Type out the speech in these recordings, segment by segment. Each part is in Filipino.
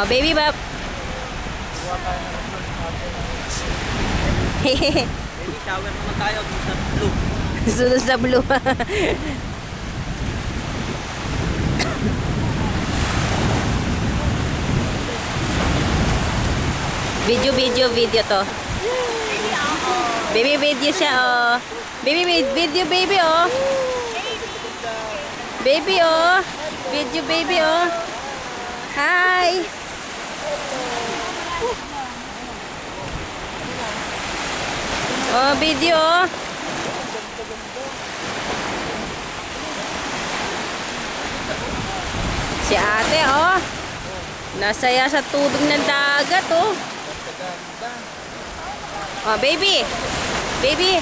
Oh, baby bab. Baby shower naman tayo dito sa blue. Sunod sa blue. Video to. Baby video siya, oh. Baby video, baby, oh. Baby, oh. Video, baby, oh. Hi. Oh, video, oh. Si ate, oh. Nasaya sa tubig ng dagat, oh. Oh, baby. Baby.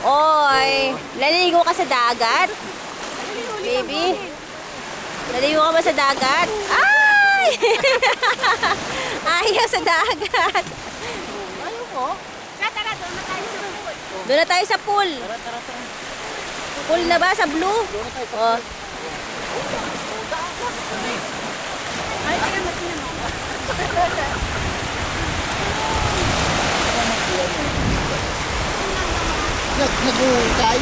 Oy, naliligo ka sa dagat? Baby. Naliligo ka ba sa dagat? Ay! Ayaw sa dagat. Ano ko? Tara, doon na tayo sa pool. Doon na tayo sa pool. Tara. Pool na ba sa blue? Oh. Ay, kaya matin mo. Nag-uukay.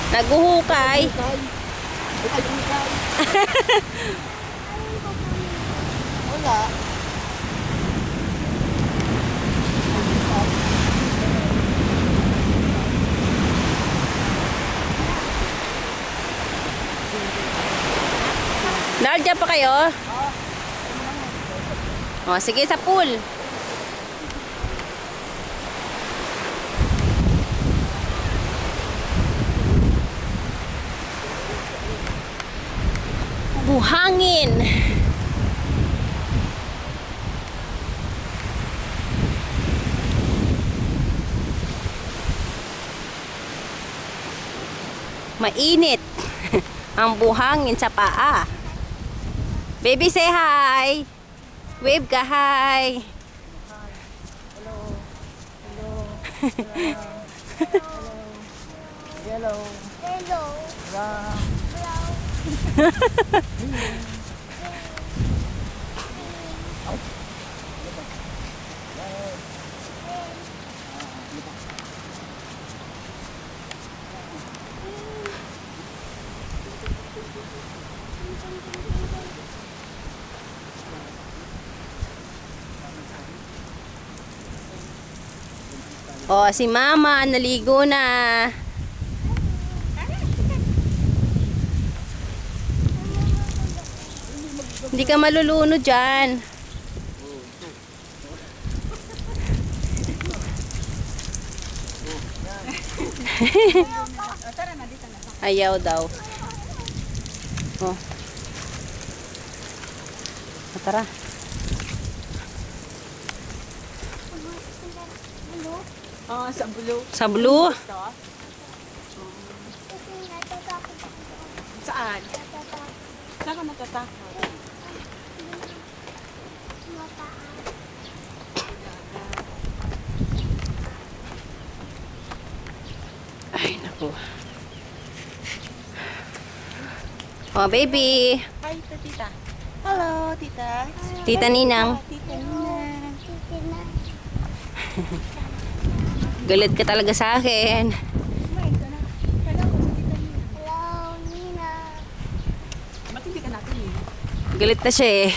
Naguhukay. Wala. Nardiyan pa kayo? Oh, sige sa pool. Buhangin. Mainit. Ang buhangin sa paa. Baby, say hi. Wave ka, hi. Hello. Hello. Oh, si Mama naligo na. Hindi ka malulunod dyan. Ayaw daw. Oh. Tara. Sa blue. Sa blue. Saan? Saan ka natatakot? Ay, naku. Oh, baby. Hi, tita. Hello, tita. Tita Ninang. Tita Nina. Galit ka talaga sa akin. Smile ka na. Hello, sa tita Nina. Hello, Nina. Matindi ka natin eh. Galit na siya eh.